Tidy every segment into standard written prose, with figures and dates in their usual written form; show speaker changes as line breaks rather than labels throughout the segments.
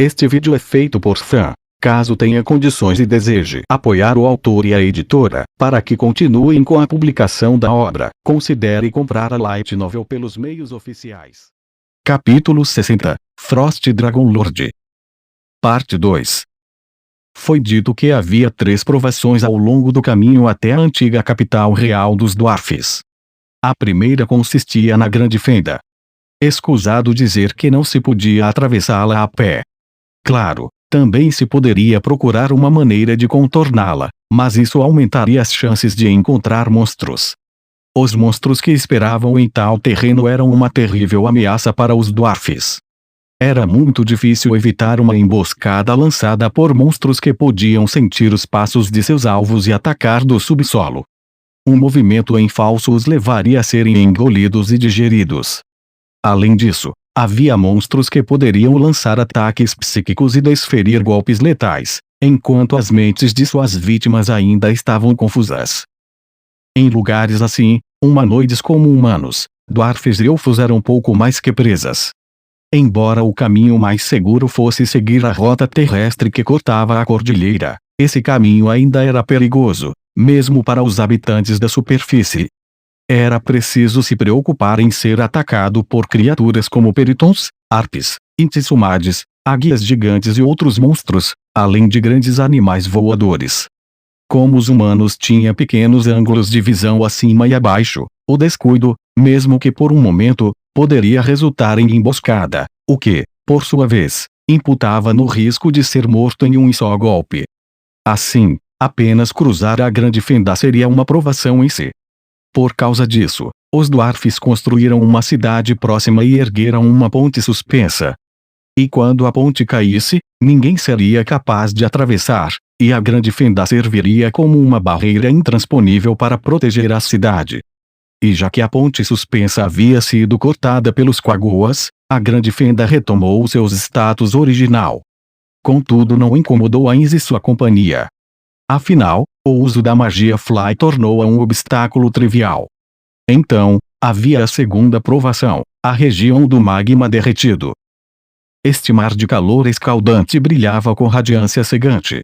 Este vídeo é feito por fã. Caso tenha condições e deseje apoiar o autor e a editora, para que continuem com a publicação da obra, considere comprar a Light Novel pelos meios oficiais. Capítulo 60 – Frost Dragon Lord. Parte 2. Foi dito que havia 3 provações ao longo do caminho até a antiga capital real dos Dwarfs. A primeira consistia na Grande Fenda. Escusado dizer que não se podia atravessá-la a pé. Claro, também se poderia procurar uma maneira de contorná-la, mas isso aumentaria as chances de encontrar monstros. Os monstros que esperavam em tal terreno eram uma terrível ameaça para os Dwarfs. Era muito difícil evitar uma emboscada lançada por monstros que podiam sentir os passos de seus alvos e atacar do subsolo. Um movimento em falso os levaria a serem engolidos e digeridos. Além disso, havia monstros que poderiam lançar ataques psíquicos e desferir golpes letais, enquanto as mentes de suas vítimas ainda estavam confusas. Em lugares assim, humanoides como humanos, dwarfs e elfos eram pouco mais que presas. Embora o caminho mais seguro fosse seguir a rota terrestre que cortava a cordilheira, esse caminho ainda era perigoso, mesmo para os habitantes da superfície. Era preciso se preocupar em ser atacado por criaturas como peritons, harpes, intisumades, águias gigantes e outros monstros, além de grandes animais voadores. Como os humanos tinham pequenos ângulos de visão acima e abaixo, o descuido, mesmo que por um momento, poderia resultar em emboscada, o que, por sua vez, imputava no risco de ser morto em um só golpe. Assim, apenas cruzar a Grande Fenda seria uma provação em si. Por causa disso, os Dwarfs construíram uma cidade próxima e ergueram uma ponte suspensa. E quando a ponte caísse, ninguém seria capaz de atravessar, e a Grande Fenda serviria como uma barreira intransponível para proteger a cidade. E já que a ponte suspensa havia sido cortada pelos Quagoas, a Grande Fenda retomou seus status original. Contudo, não incomodou Ainz e sua companhia. Afinal, o uso da magia Fly tornou-a um obstáculo trivial. Então, havia a segunda provação, a região do magma derretido. Este mar de calor escaldante brilhava com radiância cegante.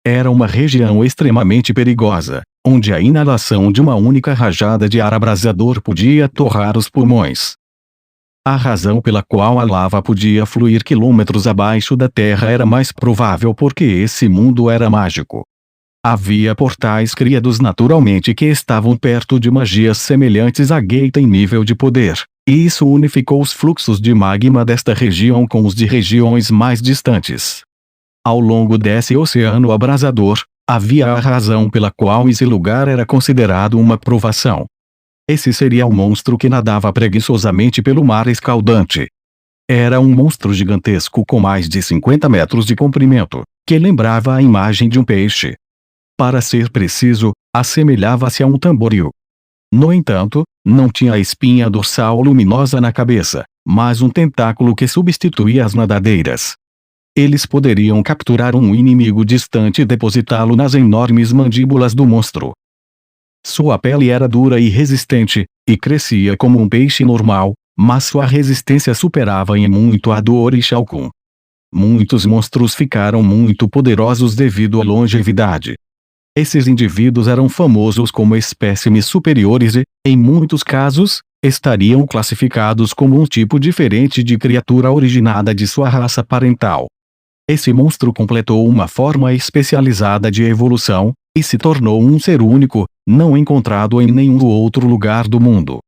Era uma região extremamente perigosa, onde a inalação de uma única rajada de ar abrasador podia torrar os pulmões. A razão pela qual a lava podia fluir quilômetros abaixo da terra era mais provável porque esse mundo era mágico. Havia portais criados naturalmente que estavam perto de magias semelhantes a Gate em nível de poder, e isso unificou os fluxos de magma desta região com os de regiões mais distantes. Ao longo desse oceano abrasador, havia a razão pela qual esse lugar era considerado uma provação. Esse seria o monstro que nadava preguiçosamente pelo mar escaldante. Era um monstro gigantesco com mais de 50 metros de comprimento, que lembrava a imagem de um peixe. Para ser preciso, assemelhava-se a um tamboril. No entanto, não tinha a espinha dorsal luminosa na cabeça, mas um tentáculo que substituía as nadadeiras. Eles poderiam capturar um inimigo distante e depositá-lo nas enormes mandíbulas do monstro. Sua pele era dura e resistente, e crescia como um peixe normal, mas sua resistência superava em muito a do Orixalcum. Muitos monstros ficaram muito poderosos devido à longevidade. Esses indivíduos eram famosos como espécimes superiores e, em muitos casos, estariam classificados como um tipo diferente de criatura originada de sua raça parental. Esse monstro completou uma forma especializada de evolução, e se tornou um ser único, não encontrado em nenhum outro lugar do mundo.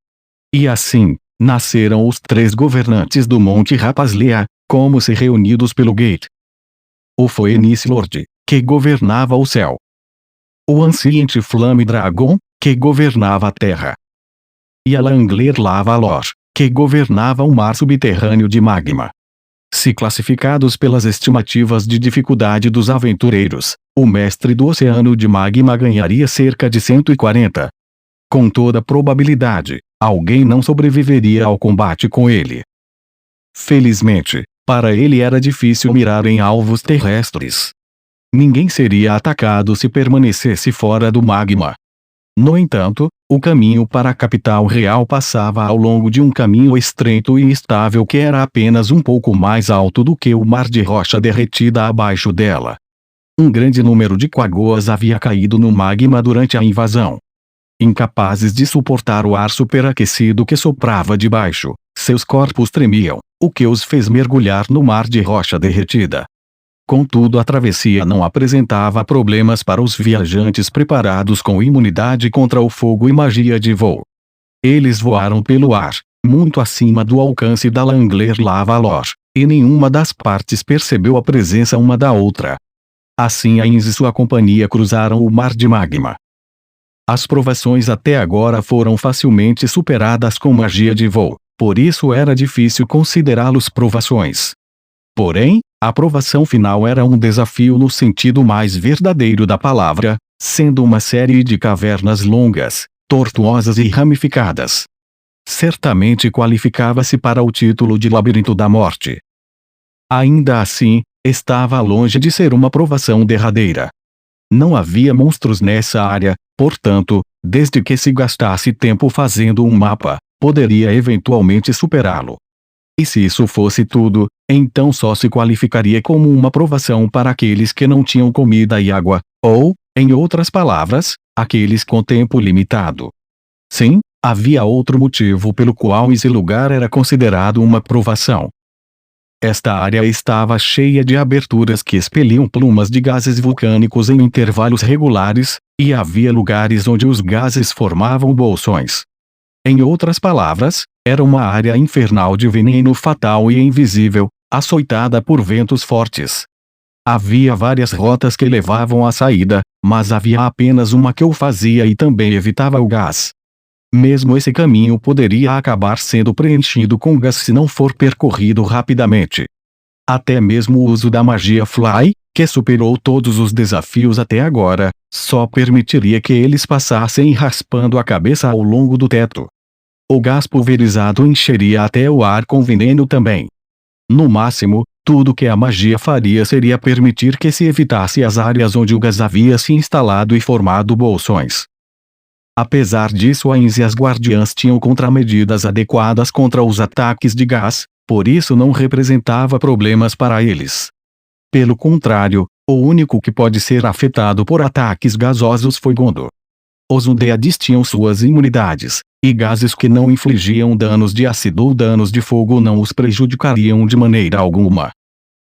E assim, nasceram os 3 governantes do Monte Rapazlea, como se reunidos pelo Gate. O Phoenix Lord, que governava o céu. O Ancient Flame Dragon, que governava a terra. E a Langler Lava Lor, que governava o mar subterrâneo de magma. Se classificados pelas estimativas de dificuldade dos aventureiros, o mestre do oceano de magma ganharia cerca de 140. Com toda probabilidade, alguém não sobreviveria ao combate com ele. Felizmente, para ele era difícil mirar em alvos terrestres. Ninguém seria atacado se permanecesse fora do magma. No entanto, O caminho para a capital real passava ao longo de um caminho estreito e instável que era apenas um pouco mais alto do que o mar de rocha derretida abaixo dela. Um grande número de Quagoas havia caído no magma durante a invasão. Incapazes de suportar o ar superaquecido que soprava de baixo, seus corpos tremiam, o que os fez mergulhar no mar de rocha derretida. Contudo, a travessia não apresentava problemas para os viajantes preparados com imunidade contra o fogo e magia de voo. Eles voaram pelo ar, muito acima do alcance da Langler-Lavalor, e nenhuma das partes percebeu a presença uma da outra. Assim Ainz e sua companhia cruzaram o mar de magma. As provações até agora foram facilmente superadas com magia de voo, por isso era difícil considerá-los provações. Porém, a provação final era um desafio no sentido mais verdadeiro da palavra, sendo uma série de cavernas longas, tortuosas e ramificadas. Certamente qualificava-se para o título de Labirinto da Morte. Ainda assim, estava longe de ser uma provação derradeira. Não havia monstros nessa área, portanto, desde que se gastasse tempo fazendo um mapa, poderia eventualmente superá-lo. E se isso fosse tudo, então só se qualificaria como uma provação para aqueles que não tinham comida e água, ou, em outras palavras, aqueles com tempo limitado. Sim, havia outro motivo pelo qual esse lugar era considerado uma provação. Esta área estava cheia de aberturas que expeliam plumas de gases vulcânicos em intervalos regulares, e havia lugares onde os gases formavam bolsões. Em outras palavras, era uma área infernal de veneno fatal e invisível, açoitada por ventos fortes. Havia várias rotas que levavam à saída, mas havia apenas uma que o fazia e também evitava o gás. Mesmo esse caminho poderia acabar sendo preenchido com gás se não for percorrido rapidamente. Até mesmo o uso da magia Fly, que superou todos os desafios até agora, só permitiria que eles passassem raspando a cabeça ao longo do teto. O gás pulverizado encheria até o ar com veneno também. No máximo, tudo que a magia faria seria permitir que se evitasse as áreas onde o gás havia se instalado e formado bolsões. Apesar disso, Ainz e as guardiãs tinham contramedidas adequadas contra os ataques de gás, por isso não representava problemas para eles. Pelo contrário, o único que pode ser afetado por ataques gasosos foi Gondo. Os Undeads tinham suas imunidades, e gases que não infligiam danos de ácido ou danos de fogo não os prejudicariam de maneira alguma.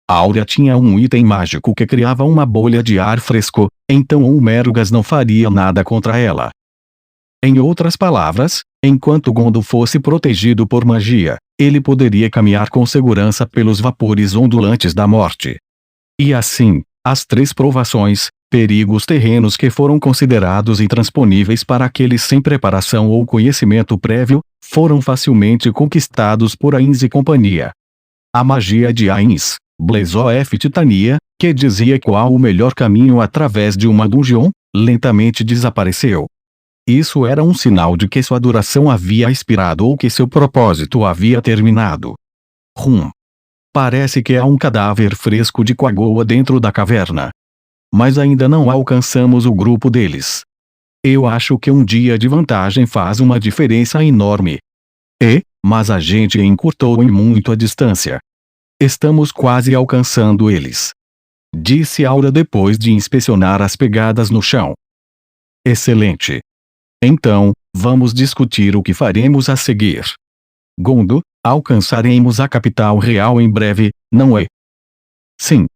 Áurea tinha um item mágico que criava uma bolha de ar fresco, então um mero gás não faria nada contra ela. Em outras palavras, enquanto Gondo fosse protegido por magia, ele poderia caminhar com segurança pelos vapores ondulantes da morte. E assim, as 3 provações, perigos terrenos que foram considerados intransponíveis para aqueles sem preparação ou conhecimento prévio, foram facilmente conquistados por Ainz e companhia. A magia de Ainz, Blaze of Titania, que dizia qual o melhor caminho através de uma dungeon, lentamente desapareceu. Isso era um sinal de que sua duração havia expirado ou que seu propósito havia terminado. Parece que há um cadáver fresco de Quagoa dentro da caverna. Mas ainda não alcançamos o grupo deles. Eu acho que um dia de vantagem faz uma diferença enorme. Mas a gente encurtou em muito a distância. Estamos quase alcançando eles. Disse Aura depois de inspecionar as pegadas no chão. Excelente. Então, vamos discutir o que faremos a seguir. Gondo, alcançaremos a capital real em breve, não é? Sim.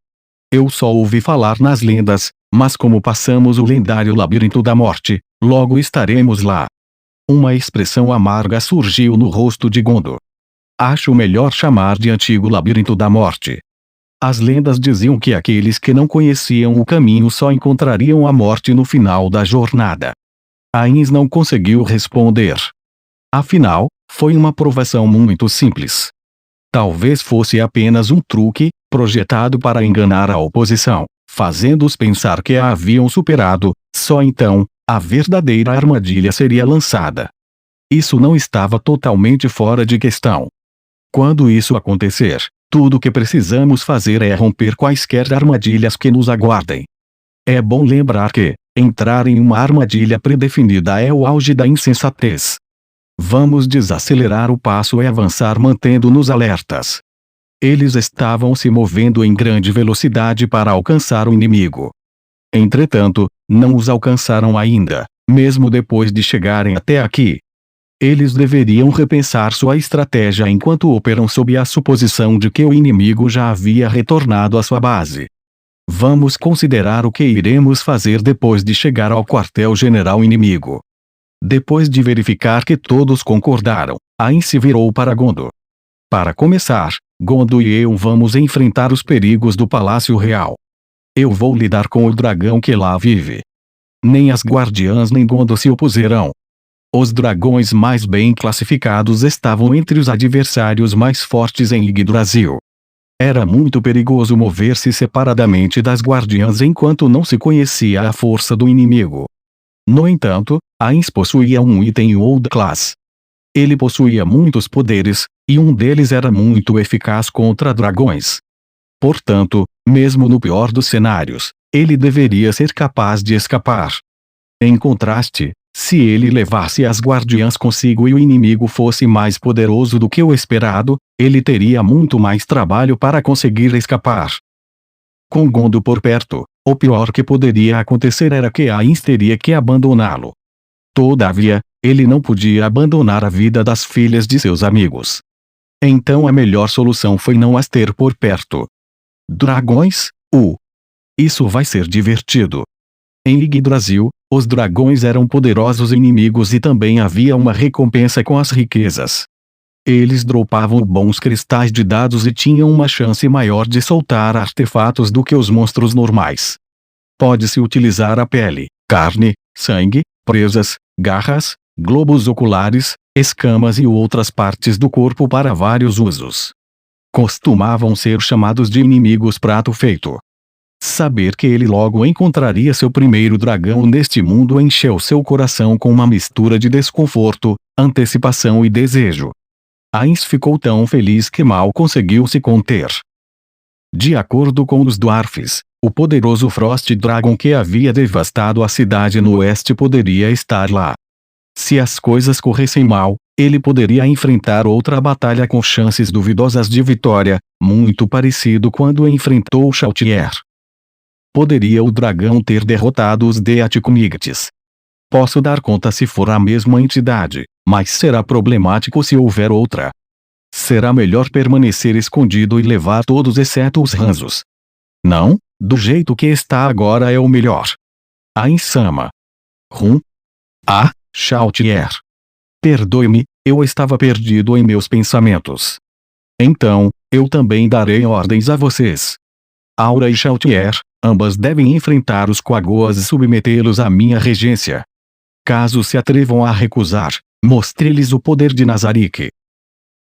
Eu só ouvi falar nas lendas, mas como passamos o lendário Labirinto da Morte, logo estaremos lá. Uma expressão amarga surgiu no rosto de Gondo. Acho melhor chamar de Antigo Labirinto da Morte. As lendas diziam que aqueles que não conheciam o caminho só encontrariam a morte no final da jornada. Ainz não conseguiu responder. Afinal, foi uma provação muito simples. Talvez fosse apenas um truque, projetado para enganar a oposição, fazendo-os pensar que a haviam superado, só então, a verdadeira armadilha seria lançada. Isso não estava totalmente fora de questão. Quando isso acontecer, tudo o que precisamos fazer é romper quaisquer armadilhas que nos aguardem. É bom lembrar que, Entrar em uma armadilha predefinida é o auge da insensatez. Vamos desacelerar o passo e avançar mantendo-nos alertas. Eles estavam se movendo em grande velocidade para alcançar o inimigo. Entretanto, não os alcançaram ainda, mesmo depois de chegarem até aqui. Eles deveriam repensar sua estratégia enquanto operam sob a suposição de que o inimigo já havia retornado à sua base. Vamos considerar o que iremos fazer depois de chegar ao quartel-general inimigo. Depois de verificar que todos concordaram, Ain se virou para Gondo. Para começar, Gondo e eu vamos enfrentar os perigos do Palácio Real. Eu vou lidar com o dragão que lá vive. Nem as guardiãs nem Gondo se opuserão. Os dragões mais bem classificados estavam entre os adversários mais fortes em Yggdrasil. Era muito perigoso mover-se separadamente das guardiãs enquanto não se conhecia a força do inimigo. No entanto, Ainz possuía um item Old Class. Ele possuía muitos poderes, e um deles era muito eficaz contra dragões. Portanto, mesmo no pior dos cenários, ele deveria ser capaz de escapar. Em contraste, se ele levasse as guardiãs consigo e o inimigo fosse mais poderoso do que o esperado, ele teria muito mais trabalho para conseguir escapar. Com Gondo por perto, o pior que poderia acontecer era que Ainz teria que abandoná-lo. Todavia, ele não podia abandonar a vida das filhas de seus amigos. Então a melhor solução foi não as ter por perto. Dragões? Isso vai ser divertido. Em Yggdrasil, os dragões eram poderosos inimigos e também havia uma recompensa com as riquezas. Eles dropavam bons cristais de dados e tinham uma chance maior de soltar artefatos do que os monstros normais. Pode-se utilizar a pele, carne, sangue, presas, garras, globos oculares, escamas e outras partes do corpo para vários usos. Costumavam ser chamados de inimigos prato feito. Saber que ele logo encontraria seu primeiro dragão neste mundo encheu seu coração com uma mistura de desconforto, antecipação e desejo. Ainz ficou tão feliz que mal conseguiu se conter. De acordo com os Dwarfs, o poderoso Frost Dragon que havia devastado a cidade no oeste poderia estar lá. Se as coisas corressem mal, ele poderia enfrentar outra batalha com chances duvidosas de vitória, muito parecido quando enfrentou Shoutier. Poderia o dragão ter derrotado os Deaticumigtes. Posso dar conta se for a mesma entidade, mas será problemático se houver outra. Será melhor permanecer escondido e levar todos exceto os Hanzos. Não, do jeito que está agora é o melhor. Ainz-sama. Shoutier. Perdoe-me, eu estava perdido em meus pensamentos. Então, eu também darei ordens a vocês. Aura e Shoutier, ambas devem enfrentar os Quagoas e submetê-los à minha regência. Caso se atrevam a recusar, mostre-lhes o poder de Nazarick.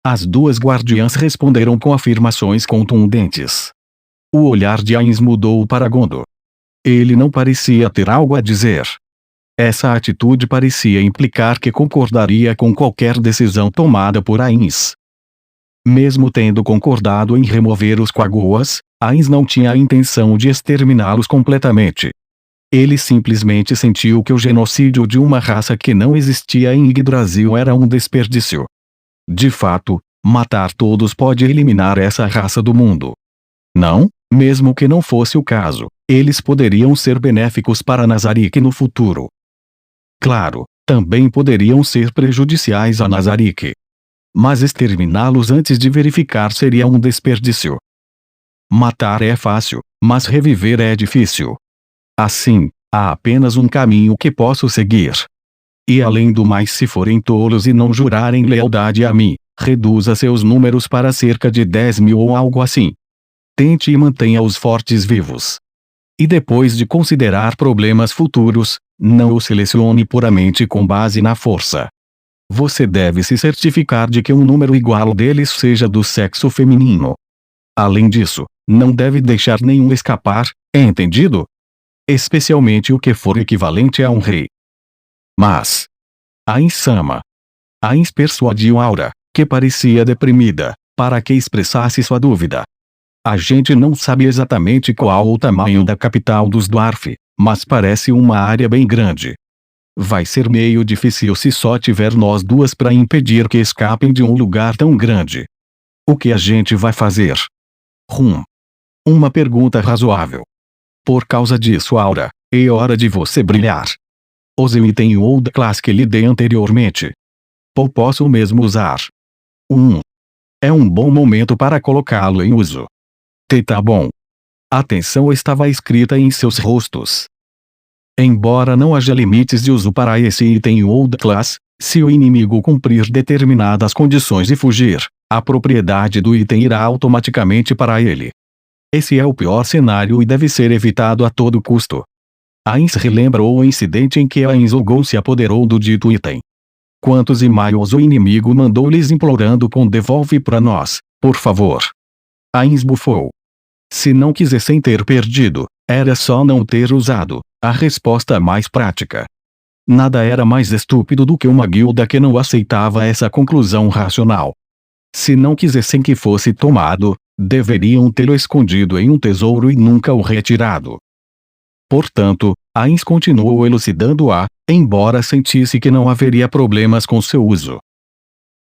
As duas guardiãs responderam com afirmações contundentes. O olhar de Ainz mudou para Gondo. Ele não parecia ter algo a dizer. Essa atitude parecia implicar que concordaria com qualquer decisão tomada por Ainz. Mesmo tendo concordado em remover os Quagoas, Ainz não tinha a intenção de exterminá-los completamente. Ele simplesmente sentiu que o genocídio de uma raça que não existia em Yggdrasil era um desperdício. De fato, matar todos pode eliminar essa raça do mundo. Não, mesmo que não fosse o caso, eles poderiam ser benéficos para Nazarick no futuro. Claro, também poderiam ser prejudiciais a Nazarick. Mas exterminá-los antes de verificar seria um desperdício. Matar é fácil, mas reviver é difícil. Assim, há apenas um caminho que posso seguir. E além do mais, se forem tolos e não jurarem lealdade a mim, reduza seus números para cerca de 10.000 ou algo assim. Tente e mantenha os fortes vivos. E depois de considerar problemas futuros, não os selecione puramente com base na força. Você deve se certificar de que um número igual deles seja do sexo feminino. Além disso, não deve deixar nenhum escapar, entendido? Especialmente o que for equivalente a um rei. Mas Ainz-sama. Ainz persuadiu Aura, que parecia deprimida, para que expressasse sua dúvida. A gente não sabe exatamente qual o tamanho da capital dos Dwarf, mas parece uma área bem grande. Vai ser meio difícil se só tiver nós duas para impedir que escapem de um lugar tão grande. O que a gente vai fazer? Uma pergunta razoável. Por causa disso, Aura, é hora de você brilhar. Use o item Old Class que lhe dei anteriormente. Ou posso mesmo usar. É um bom momento para colocá-lo em uso. Tá bom. A tensão estava escrita em seus rostos. Embora não haja limites de uso para esse item Old Class, se o inimigo cumprir determinadas condições e fugir, a propriedade do item irá automaticamente para ele. Esse é o pior cenário e deve ser evitado a todo custo. Ainz relembrou o incidente em que Ainz Ogou se apoderou do dito item. Quantos e-mails o inimigo mandou-lhes implorando com devolve para nós, por favor. Ainz bufou. Se não quisessem ter perdido, era só não ter usado, a resposta mais prática. Nada era mais estúpido do que uma guilda que não aceitava essa conclusão racional. Se não quisessem que fosse tomado, deveriam tê-lo escondido em um tesouro e nunca o retirado. Portanto, Ainz continuou elucidando-a, embora sentisse que não haveria problemas com seu uso.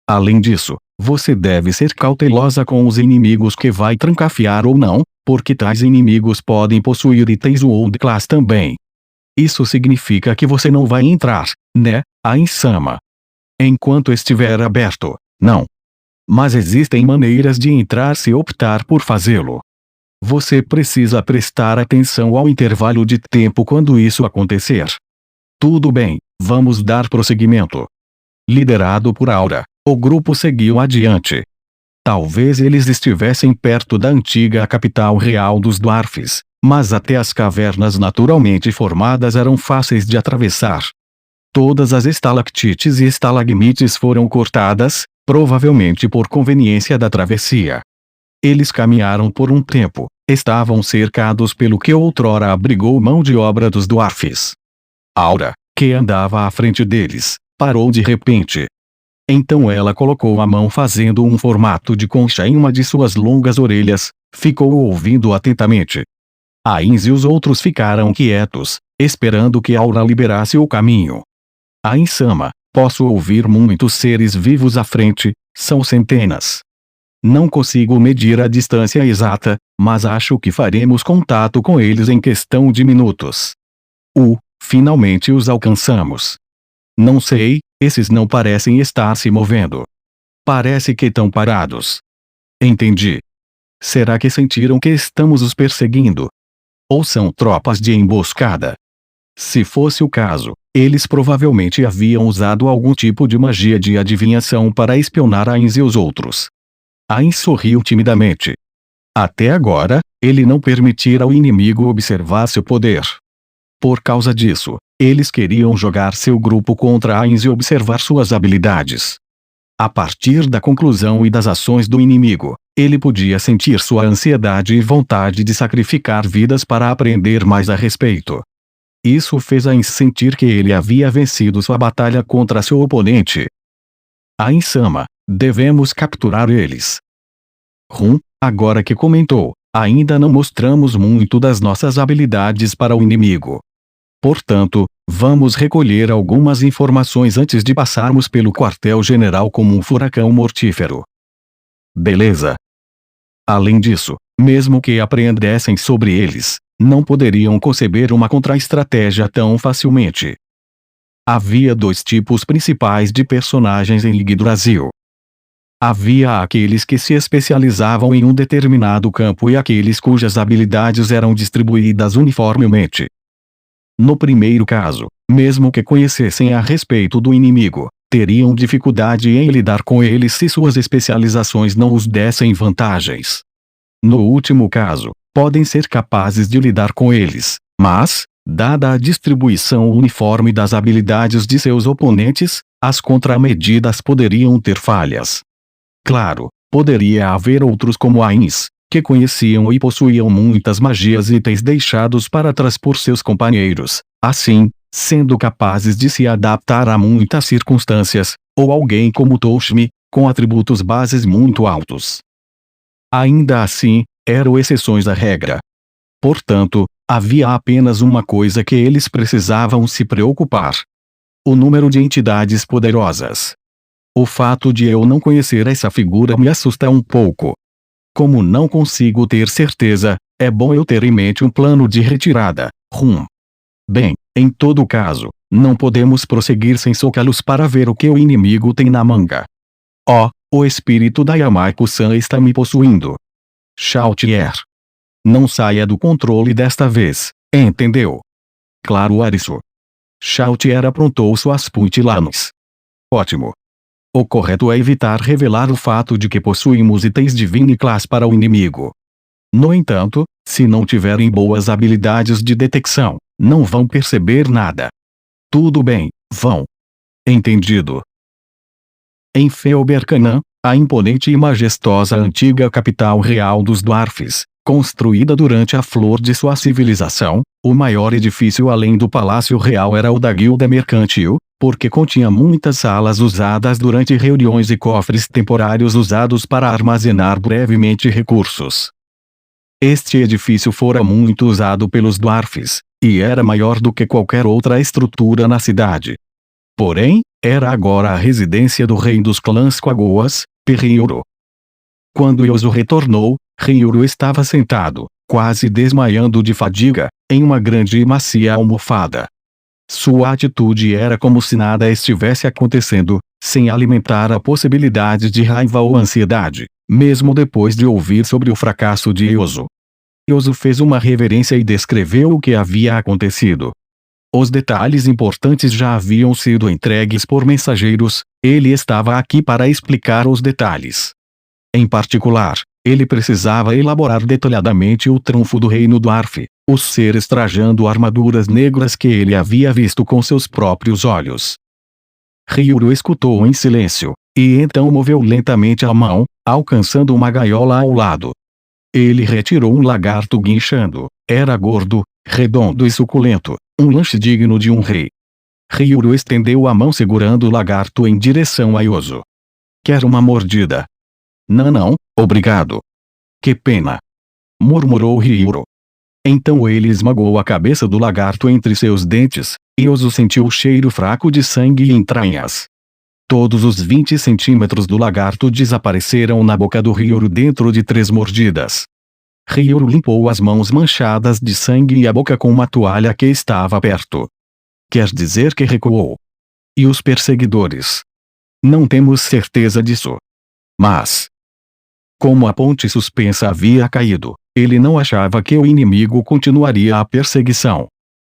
Além disso, você deve ser cautelosa com os inimigos que vai trancafiar ou não, porque tais inimigos podem possuir itens Old Class também. Isso significa que você não vai entrar, né, Ainz-sama? Enquanto estiver aberto, não. Mas existem maneiras de entrar se optar por fazê-lo. Você precisa prestar atenção ao intervalo de tempo quando isso acontecer. Tudo bem, vamos dar prosseguimento. Liderado por Aura, o grupo seguiu adiante. Talvez eles estivessem perto da antiga capital real dos Dwarfs, mas até as cavernas naturalmente formadas eram fáceis de atravessar. Todas as estalactites e estalagmites foram cortadas, provavelmente por conveniência da travessia. Eles caminharam por um tempo, estavam cercados pelo que outrora abrigou mão de obra dos Dwarfs. Aura, que andava à frente deles, parou de repente. Então ela colocou a mão fazendo um formato de concha em uma de suas longas orelhas, ficou ouvindo atentamente. Ainz e os outros ficaram quietos, esperando que Aura liberasse o caminho. Ainz-sama, posso ouvir muitos seres vivos à frente, são centenas. Não consigo medir a distância exata, mas acho que faremos contato com eles em questão de minutos. Finalmente os alcançamos. Não sei, esses não parecem estar se movendo. Parece que estão parados. Entendi. Será que sentiram que estamos os perseguindo? Ou são tropas de emboscada? Se fosse o caso, eles provavelmente haviam usado algum tipo de magia de adivinhação para espionar Ainz e os outros. Ainz sorriu timidamente. Até agora, ele não permitira ao inimigo observar seu poder. Por causa disso, eles queriam jogar seu grupo contra Ainz e observar suas habilidades. A partir da conclusão e das ações do inimigo, ele podia sentir sua ansiedade e vontade de sacrificar vidas para aprender mais a respeito. Isso fez Ainz sentir que ele havia vencido sua batalha contra seu oponente. Ainz-sama, devemos capturar eles. Agora que comentou, ainda não mostramos muito das nossas habilidades para o inimigo. Portanto, vamos recolher algumas informações antes de passarmos pelo quartel-general como um furacão mortífero. Beleza. Além disso, mesmo que aprendessem sobre eles, não poderiam conceber uma contra-estratégia tão facilmente. Havia dois tipos principais de personagens em Yggdrasil. Havia aqueles que se especializavam em um determinado campo e aqueles cujas habilidades eram distribuídas uniformemente. No primeiro caso, mesmo que conhecessem a respeito do inimigo, teriam dificuldade em lidar com ele se suas especializações não os dessem vantagens. No último caso, podem ser capazes de lidar com eles, mas, dada a distribuição uniforme das habilidades de seus oponentes, as contramedidas poderiam ter falhas. Claro, poderia haver outros como Ainz, que conheciam e possuíam muitas magias e itens deixados para trás por seus companheiros, assim, sendo capazes de se adaptar a muitas circunstâncias, ou alguém como Toshmi, com atributos bases muito altos. Ainda assim, eram exceções à regra. Portanto, Havia apenas uma coisa que eles precisavam se preocupar: o número de entidades poderosas. O fato de eu não conhecer essa figura me assusta um pouco. Como não consigo ter certeza, é bom eu ter em mente um plano de retirada. Bem, em todo caso, não podemos prosseguir sem socá-los para ver o que o inimigo tem na manga. O espírito da Yamaiko-san está me possuindo. Chautier. Não saia do controle desta vez, entendeu? Claro, Arisu. Chautier aprontou suas puntilanes. Ótimo. O correto é evitar revelar o fato de que possuímos itens de Divine-class para o inimigo. No entanto, se não tiverem boas habilidades de detecção, não vão perceber nada. Tudo bem, vão. Entendido. Em Feobercanã, a imponente e majestosa antiga capital real dos Dwarfs, construída durante a flor de sua civilização, o maior edifício além do Palácio Real era o da Guilda Mercantil, porque continha muitas salas usadas durante reuniões e cofres temporários usados para armazenar brevemente recursos. Este edifício fora muito usado pelos Dwarfs, e era maior do que qualquer outra estrutura na cidade. Porém, era agora a residência do rei dos clãs Quagoas, Ryuru. Quando Yozo retornou, Ryuru estava sentado, quase desmaiando de fadiga, em uma grande e macia almofada. Sua atitude era como se nada estivesse acontecendo, sem alimentar a possibilidade de raiva ou ansiedade, mesmo depois de ouvir sobre o fracasso de Yozo. Yozo fez uma reverência e descreveu o que havia acontecido. Os detalhes importantes já haviam sido entregues por mensageiros, ele estava aqui para explicar os detalhes. Em particular, ele precisava elaborar detalhadamente o trunfo do reino Dwarf, os seres trajando armaduras negras que ele havia visto com seus próprios olhos. Ryuru escutou em silêncio, e então moveu lentamente a mão, alcançando uma gaiola ao lado. Ele retirou um lagarto guinchando. Era gordo, redondo e suculento, um lanche digno de um rei. Ryuru estendeu a mão segurando o lagarto em direção a Yozo. Quer uma mordida? Não, obrigado. Que pena. Murmurou Ryuru. Então ele esmagou a cabeça do lagarto entre seus dentes, e Yozo sentiu o cheiro fraco de sangue e entranhas. Todos os 20 centímetros do lagarto desapareceram na boca do Ryuru dentro de 3 mordidas. Ryuru limpou as mãos manchadas de sangue e a boca com uma toalha que estava perto. Quer dizer que recuou. E os perseguidores? Não temos certeza disso. Mas, como a ponte suspensa havia caído, ele não achava que o inimigo continuaria a perseguição.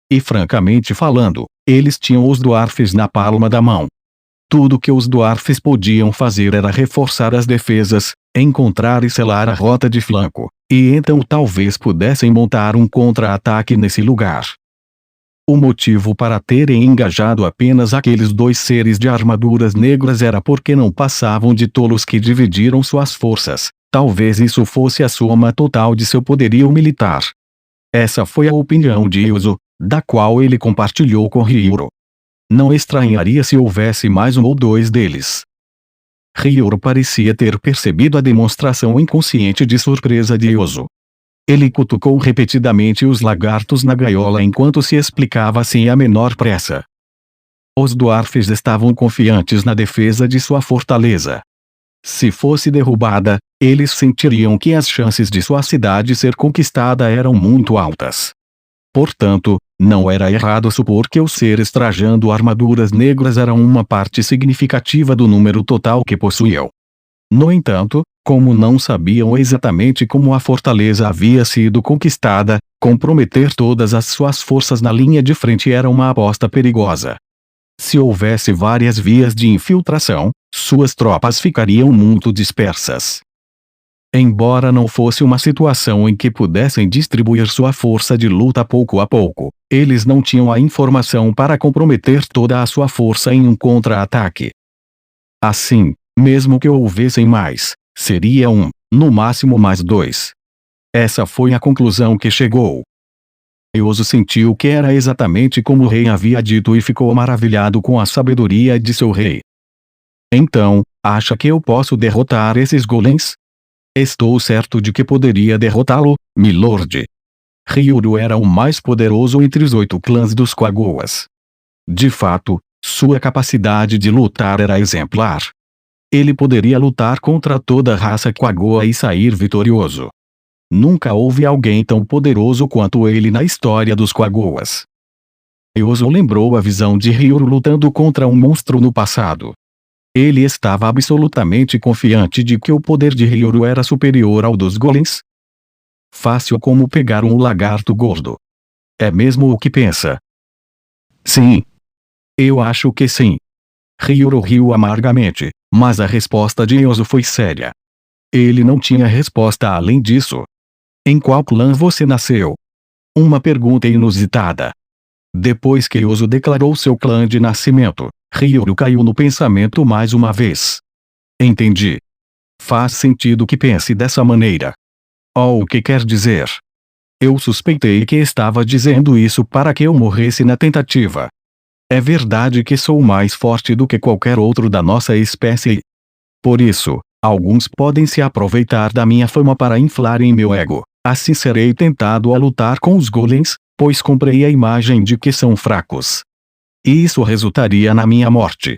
E francamente falando, eles tinham os Dwarfs na palma da mão. Tudo que os Dwarfs podiam fazer era reforçar as defesas, encontrar e selar a rota de flanco, e então talvez pudessem montar um contra-ataque nesse lugar. O motivo para terem engajado apenas aqueles 2 seres de armaduras negras era porque não passavam de tolos que dividiram suas forças. Talvez isso fosse a soma total de seu poderio militar. Essa foi a opinião de Yozo, da qual ele compartilhou com Ryuru. Não estranharia se houvesse mais um ou 2 deles. Ryuru parecia ter percebido a demonstração inconsciente de surpresa de Yozo. Ele cutucou repetidamente os lagartos na gaiola enquanto se explicava sem a menor pressa. Os Dwarfs estavam confiantes na defesa de sua fortaleza. Se fosse derrubada, eles sentiriam que as chances de sua cidade ser conquistada eram muito altas. Portanto, não era errado supor que os seres trajando armaduras negras eram uma parte significativa do número total que possuíam. No entanto, como não sabiam exatamente como a fortaleza havia sido conquistada, comprometer todas as suas forças na linha de frente era uma aposta perigosa. Se houvesse várias vias de infiltração, suas tropas ficariam muito dispersas. Embora não fosse uma situação em que pudessem distribuir sua força de luta pouco a pouco, eles não tinham a informação para comprometer toda a sua força em um contra-ataque. Assim, mesmo que houvessem mais, seria no máximo mais 2. Essa foi a conclusão que chegou. Yozo sentiu que era exatamente como o rei havia dito e ficou maravilhado com a sabedoria de seu rei. Então, acha que eu posso derrotar esses golems? Estou certo de que poderia derrotá-lo, milord. Ryuru era o mais poderoso entre os 8 clãs dos Kaguas. De fato, sua capacidade de lutar era exemplar. Ele poderia lutar contra toda a raça Kagoa e sair vitorioso. Nunca houve alguém tão poderoso quanto ele na história dos Kagoas. Yozo lembrou a visão de Ryuru lutando contra um monstro no passado. Ele estava absolutamente confiante de que o poder de Ryuru era superior ao dos golems. Fácil como pegar um lagarto gordo. É mesmo o que pensa? Sim. Eu acho que sim. Ryuru riu amargamente, mas a resposta de Yozo foi séria. Ele não tinha resposta além disso. Em qual clã você nasceu? Uma pergunta inusitada. Depois que Yozo declarou seu clã de nascimento, Ryuru caiu no pensamento mais uma vez. Entendi. Faz sentido que pense dessa maneira. Oh, o que quer dizer? Eu suspeitei que estava dizendo isso para que eu morresse na tentativa. É verdade que sou mais forte do que qualquer outro da nossa espécie. Por isso, alguns podem se aproveitar da minha fama para inflarem meu ego. Assim serei tentado a lutar com os golems, pois comprei a imagem de que são fracos. E isso resultaria na minha morte.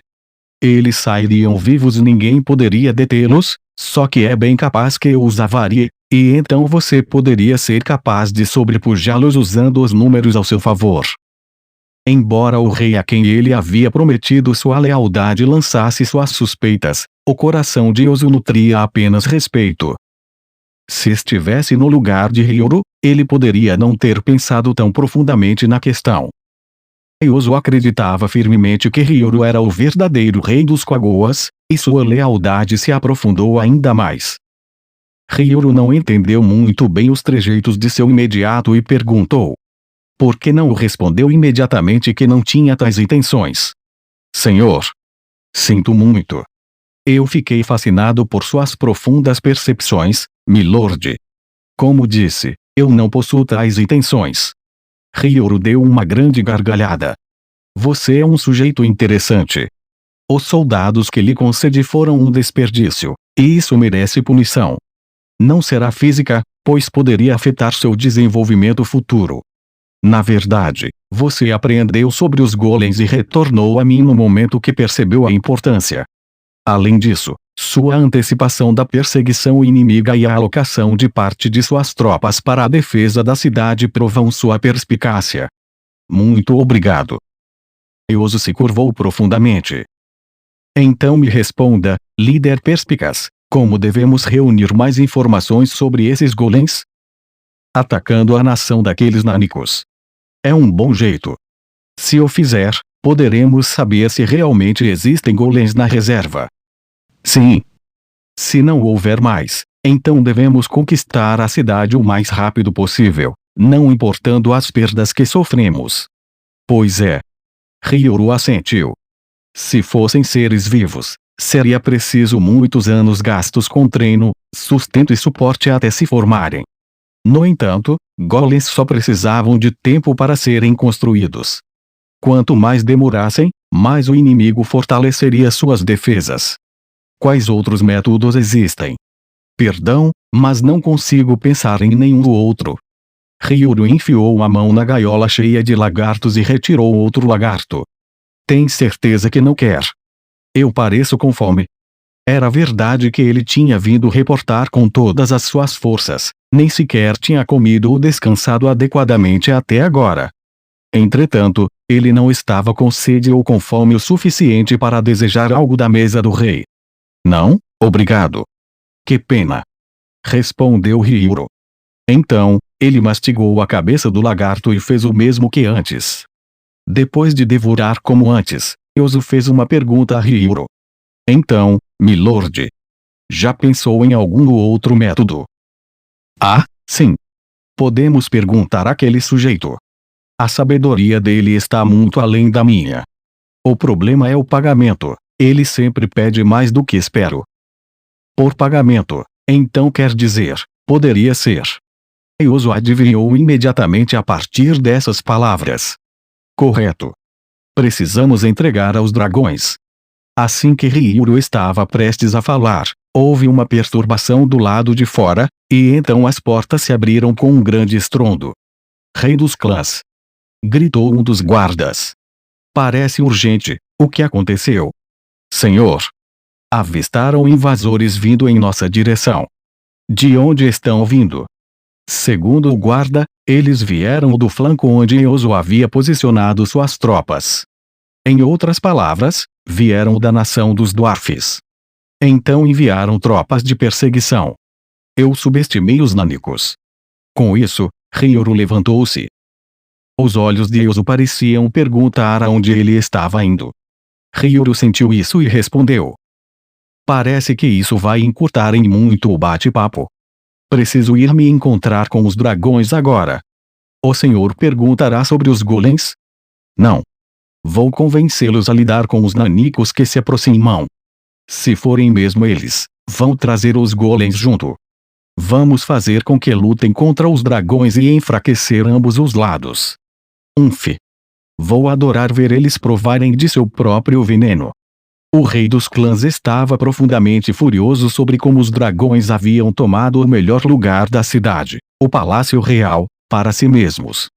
Eles sairiam vivos e ninguém poderia detê-los, só que é bem capaz que eu os avarie, e então você poderia ser capaz de sobrepujá-los usando os números ao seu favor. Embora o rei a quem ele havia prometido sua lealdade lançasse suas suspeitas, o coração de Yozo nutria apenas respeito. Se estivesse no lugar de Ryuru, ele poderia não ter pensado tão profundamente na questão. Yozo acreditava firmemente que Ryuru era o verdadeiro rei dos Kagoas, e sua lealdade se aprofundou ainda mais. Ryuru não entendeu muito bem os trejeitos de seu imediato e perguntou. Por que não respondeu imediatamente que não tinha tais intenções? Senhor. Sinto muito. Eu fiquei fascinado por suas profundas percepções, milord. Como disse, eu não possuo tais intenções. Ryuru deu uma grande gargalhada. Você é um sujeito interessante. Os soldados que lhe concedi foram um desperdício, e isso merece punição. Não será física, pois poderia afetar seu desenvolvimento futuro. Na verdade, você aprendeu sobre os golems e retornou a mim no momento que percebeu a importância. Além disso, sua antecipação da perseguição inimiga e a alocação de parte de suas tropas para a defesa da cidade provam sua perspicácia. Muito obrigado. Yozo se curvou profundamente. Então me responda, líder perspicaz, como devemos reunir mais informações sobre esses golems? Atacando a nação daqueles nanicos. É um bom jeito. Se o fizer, poderemos saber se realmente existem golems na reserva. Sim. Se não houver mais, então devemos conquistar a cidade o mais rápido possível, não importando as perdas que sofremos. Pois é. Ryuru assentiu. Se fossem seres vivos, seria preciso muitos anos gastos com treino, sustento e suporte até se formarem. No entanto, golems só precisavam de tempo para serem construídos. Quanto mais demorassem, mais o inimigo fortaleceria suas defesas. Quais outros métodos existem? Perdão, mas não consigo pensar em nenhum outro. Ryuru enfiou a mão na gaiola cheia de lagartos e retirou outro lagarto. Tem certeza que não quer? Eu pareço com fome. Era verdade que ele tinha vindo reportar com todas as suas forças, nem sequer tinha comido ou descansado adequadamente até agora. Entretanto, ele não estava com sede ou com fome o suficiente para desejar algo da mesa do rei. Não, obrigado. Que pena. Respondeu Ryuru. Então, ele mastigou a cabeça do lagarto e fez o mesmo que antes. Depois de devorar como antes, Yozo fez uma pergunta a Ryuru. Então, milord, já pensou em algum outro método? Ah, sim. Podemos perguntar àquele sujeito. A sabedoria dele está muito além da minha. O problema é o pagamento. Ele sempre pede mais do que espero. Por pagamento, então quer dizer, poderia ser. Yozo adivinhou imediatamente a partir dessas palavras. Correto. Precisamos entregar aos dragões. Assim que Ryuru estava prestes a falar, houve uma perturbação do lado de fora, e então as portas se abriram com um grande estrondo. Rei dos clãs! Gritou um dos guardas. Parece urgente, o que aconteceu? Senhor! Avistaram invasores vindo em nossa direção. De onde estão vindo? Segundo o guarda, eles vieram do flanco onde Eoso havia posicionado suas tropas. Em outras palavras, vieram da nação dos Dwarfs. Então enviaram tropas de perseguição. Eu subestimei os nânicos. Com isso, Ryoru levantou-se. Os olhos de Eoso pareciam perguntar aonde ele estava indo. Ryoru sentiu isso e respondeu. Parece que isso vai encurtar em muito o bate-papo. Preciso ir me encontrar com os dragões agora. O senhor perguntará sobre os golems? Não. Vou convencê-los a lidar com os nanicos que se aproximam. Se forem mesmo eles, vão trazer os golems junto. Vamos fazer com que lutem contra os dragões e enfraquecer ambos os lados. Vou adorar ver eles provarem de seu próprio veneno. O rei dos clãs estava profundamente furioso sobre como os dragões haviam tomado o melhor lugar da cidade, o Palácio Real, para si mesmos.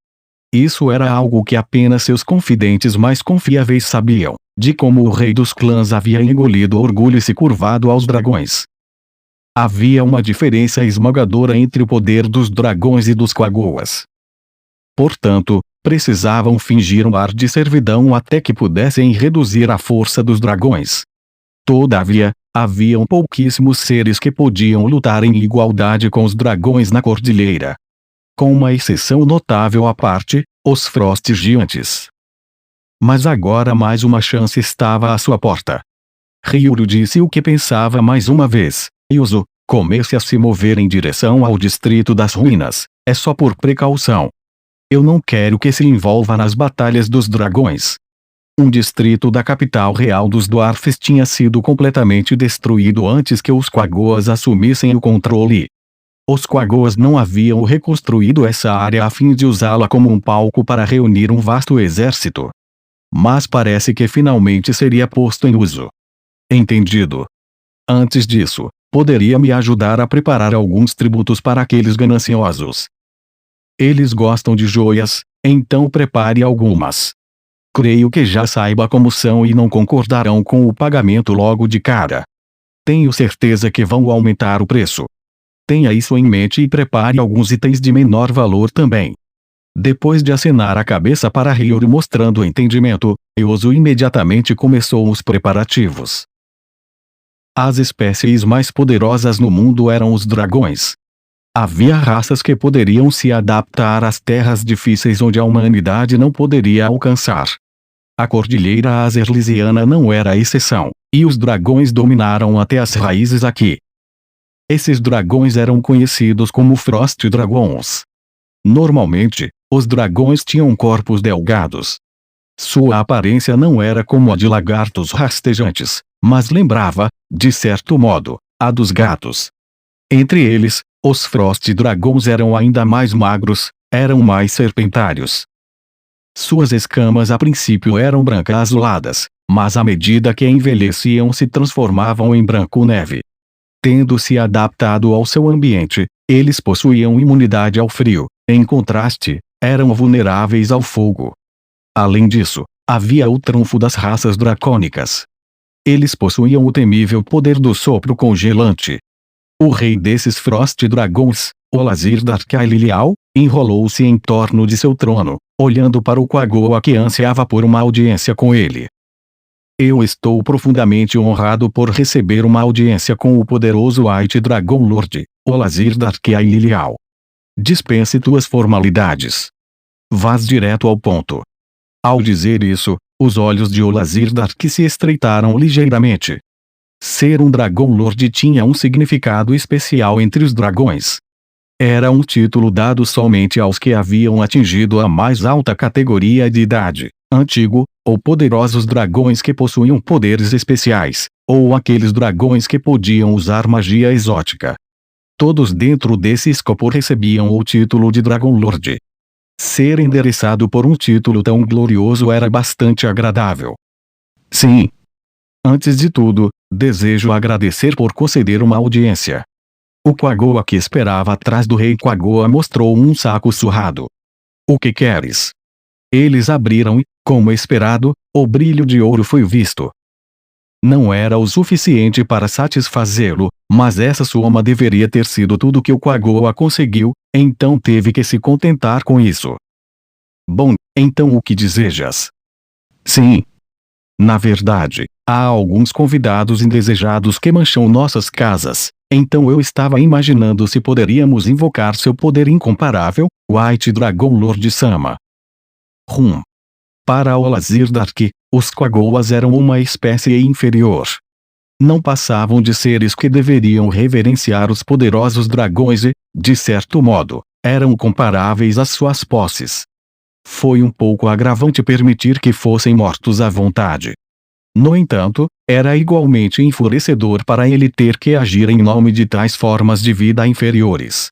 Isso era algo que apenas seus confidentes mais confiáveis sabiam, de como o rei dos clãs havia engolido o orgulho e se curvado aos dragões. Havia uma diferença esmagadora entre o poder dos dragões e dos Quagoas. Portanto, precisavam fingir um ar de servidão até que pudessem reduzir a força dos dragões. Todavia, haviam pouquíssimos seres que podiam lutar em igualdade com os dragões na cordilheira. Com uma exceção notável à parte, os Frost Gigantes. Mas agora mais uma chance estava à sua porta. Ryoru disse o que pensava mais uma vez. Eoso, comece a se mover em direção ao Distrito das Ruínas, é só por precaução. Eu não quero que se envolva nas batalhas dos dragões. Um distrito da capital real dos Dwarfs tinha sido completamente destruído antes que os Quagoas assumissem o controle. Os Quagoas não haviam reconstruído essa área a fim de usá-la como um palco para reunir um vasto exército. Mas parece que finalmente seria posto em uso. Entendido. Antes disso, poderia me ajudar a preparar alguns tributos para aqueles gananciosos. Eles gostam de joias, então prepare algumas. Creio que já saiba como são e não concordarão com o pagamento logo de cara. Tenho certeza que vão aumentar o preço. Tenha isso em mente e prepare alguns itens de menor valor também. Depois de acenar a cabeça para Ryoru mostrando entendimento, Eoso imediatamente começou os preparativos. As espécies mais poderosas no mundo eram os dragões. Havia raças que poderiam se adaptar às terras difíceis onde a humanidade não poderia alcançar. A cordilheira Azerlisiana não era a exceção, e os dragões dominaram até as raízes aqui. Esses dragões eram conhecidos como Frost Dragons. Normalmente, os dragões tinham corpos delgados. Sua aparência não era como a de lagartos rastejantes, mas lembrava, de certo modo, a dos gatos. Entre eles, os Frost Dragons eram ainda mais magros, eram mais serpentários. Suas escamas a princípio eram branca-azuladas, mas à medida que envelheciam se transformavam em branco-neve. Tendo se adaptado ao seu ambiente, eles possuíam imunidade ao frio, em contraste, eram vulneráveis ao fogo. Além disso, havia o trunfo das raças dracônicas. Eles possuíam o temível poder do sopro congelante. O rei desses Frost Dragons, Olazir Darkaililial, enrolou-se em torno de seu trono, olhando para o Quagoa que ansiava por uma audiência com ele. Eu estou profundamente honrado por receber uma audiência com o poderoso White Dragon Lord, Olazir Darkaililial. Dispense tuas formalidades. Vás direto ao ponto. Ao dizer isso, os olhos de Olazir Dark se estreitaram ligeiramente. Ser um Dragon Lord tinha um significado especial entre os dragões. Era um título dado somente aos que haviam atingido a mais alta categoria de idade, antigo, ou poderosos dragões que possuíam poderes especiais, ou aqueles dragões que podiam usar magia exótica. Todos dentro desse escopo recebiam o título de Dragon Lord. Ser endereçado por um título tão glorioso era bastante agradável. Sim. Antes de tudo, desejo agradecer por conceder uma audiência. O Quagoa que esperava atrás do rei Quagoa mostrou um saco surrado. O que queres? Eles abriram e, como esperado, o brilho de ouro foi visto. Não era o suficiente para satisfazê-lo, mas essa soma deveria ter sido tudo que o Quaggoa conseguiu, então teve que se contentar com isso. Bom, então o que desejas? Sim. Na verdade, há alguns convidados indesejados que mancham nossas casas, então eu estava imaginando se poderíamos invocar seu poder incomparável, White Dragon Lord Sama. Para Olazir Dark, os Quaggoas eram uma espécie inferior. Não passavam de seres que deveriam reverenciar os poderosos dragões e, de certo modo, eram comparáveis às suas posses. Foi um pouco agravante permitir que fossem mortos à vontade. No entanto, era igualmente enfurecedor para ele ter que agir em nome de tais formas de vida inferiores.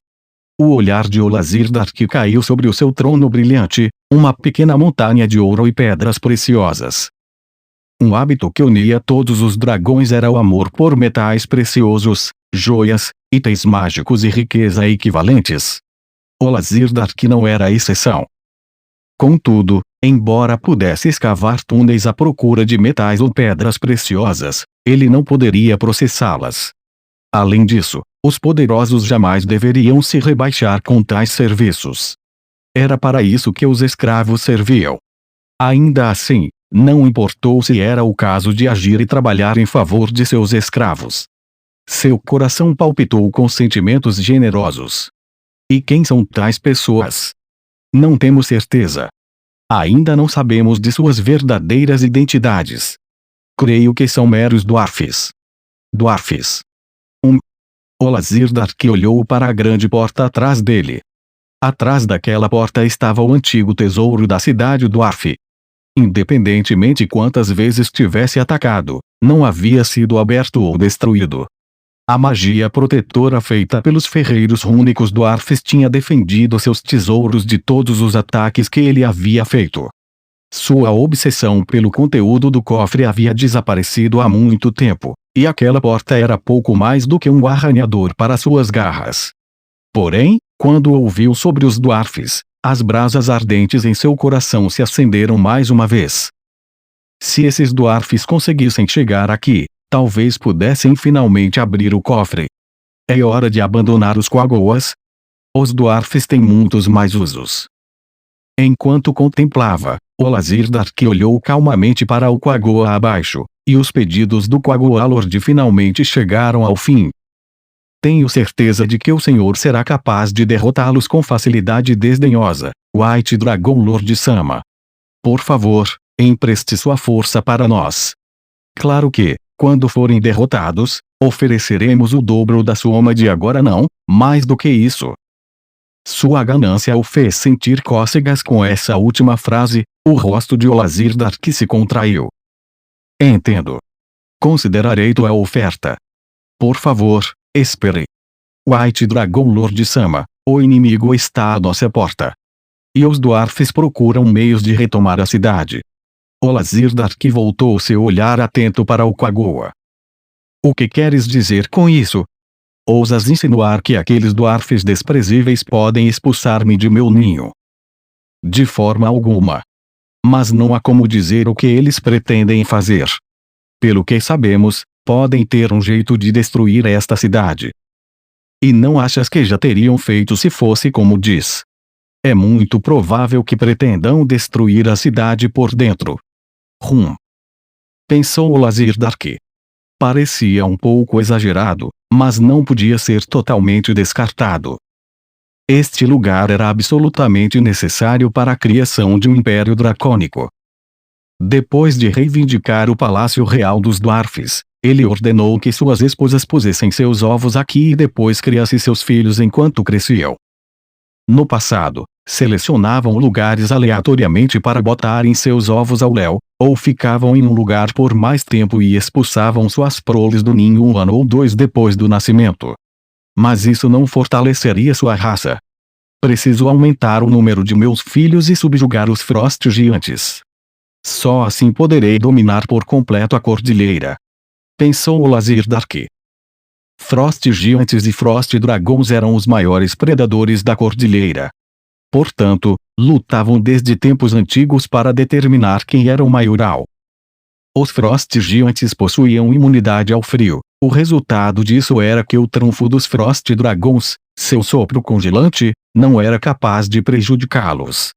O olhar de Olazir Dark caiu sobre o seu trono brilhante, uma pequena montanha de ouro e pedras preciosas. Um hábito que unia todos os dragões era o amor por metais preciosos, joias, itens mágicos e riqueza equivalentes. Olazir Dark não era a exceção. Contudo, embora pudesse escavar túneis à procura de metais ou pedras preciosas, ele não poderia processá-las. Além disso, os poderosos jamais deveriam se rebaixar com tais serviços. Era para isso que os escravos serviam. Ainda assim, não importou se era o caso de agir e trabalhar em favor de seus escravos. Seu coração palpitou com sentimentos generosos. E quem são tais pessoas? Não temos certeza. Ainda não sabemos de suas verdadeiras identidades. Creio que são meros dwarfs. Dwarfs. Olazir Dark olhou para a grande porta atrás dele. Atrás daquela porta estava o antigo tesouro da cidade Dwarf. Independentemente quantas vezes tivesse atacado, não havia sido aberto ou destruído. A magia protetora feita pelos ferreiros rúnicos Dwarfs tinha defendido seus tesouros de todos os ataques que ele havia feito. Sua obsessão pelo conteúdo do cofre havia desaparecido há muito tempo, e aquela porta era pouco mais do que um arranhador para suas garras. Porém, quando ouviu sobre os Dwarfs, as brasas ardentes em seu coração se acenderam mais uma vez. Se esses Dwarfs conseguissem chegar aqui, talvez pudessem finalmente abrir o cofre. É hora de abandonar os Quaggoas? Os Dwarfs têm muitos mais usos. Enquanto contemplava, Olazir Dark olhou calmamente para o Quaggoa abaixo, e os pedidos do Quaggoa Lord finalmente chegaram ao fim. Tenho certeza de que o Senhor será capaz de derrotá-los com facilidade desdenhosa, White Dragon Lord Sama. Por favor, empreste sua força para nós. Claro que, quando forem derrotados, ofereceremos o dobro da soma de agora não, mais do que isso. Sua ganância o fez sentir cócegas com essa última frase, o rosto de Olazir Dark se contraiu. Entendo. Considerarei tua oferta. Por favor, espere. White Dragon Lord Sama, o inimigo está à nossa porta. E os Dwarfs procuram meios de retomar a cidade. Olazir Dark voltou seu olhar atento para o Quaggoa. O que queres dizer com isso? Ousas insinuar que aqueles Dwarfs desprezíveis podem expulsar-me de meu ninho? De forma alguma. Mas não há como dizer o que eles pretendem fazer. Pelo que sabemos, podem ter um jeito de destruir esta cidade. E não achas que já teriam feito se fosse como diz? É muito provável que pretendam destruir a cidade por dentro. Pensou Olazir Dark. Parecia um pouco exagerado, mas não podia ser totalmente descartado. Este lugar era absolutamente necessário para a criação de um império dracônico. Depois de reivindicar o palácio real dos Dwarfs, ele ordenou que suas esposas pusessem seus ovos aqui e depois criasse seus filhos enquanto cresciam. No passado, selecionavam lugares aleatoriamente para botarem seus ovos ao léu, ou ficavam em um lugar por mais tempo e expulsavam suas proles do ninho um ano ou dois depois do nascimento. Mas isso não fortaleceria sua raça. Preciso aumentar o número de meus filhos e subjugar os Frost Gigantes. Só assim poderei dominar por completo a cordilheira. Pensou Olazir Dark. Frost Gigantes e Frost Dragons eram os maiores predadores da cordilheira. Portanto, lutavam desde tempos antigos para determinar quem era o maioral. Os Frost Giants possuíam imunidade ao frio. O resultado disso era que o trunfo dos Frost Dragons, seu sopro congelante, não era capaz de prejudicá-los.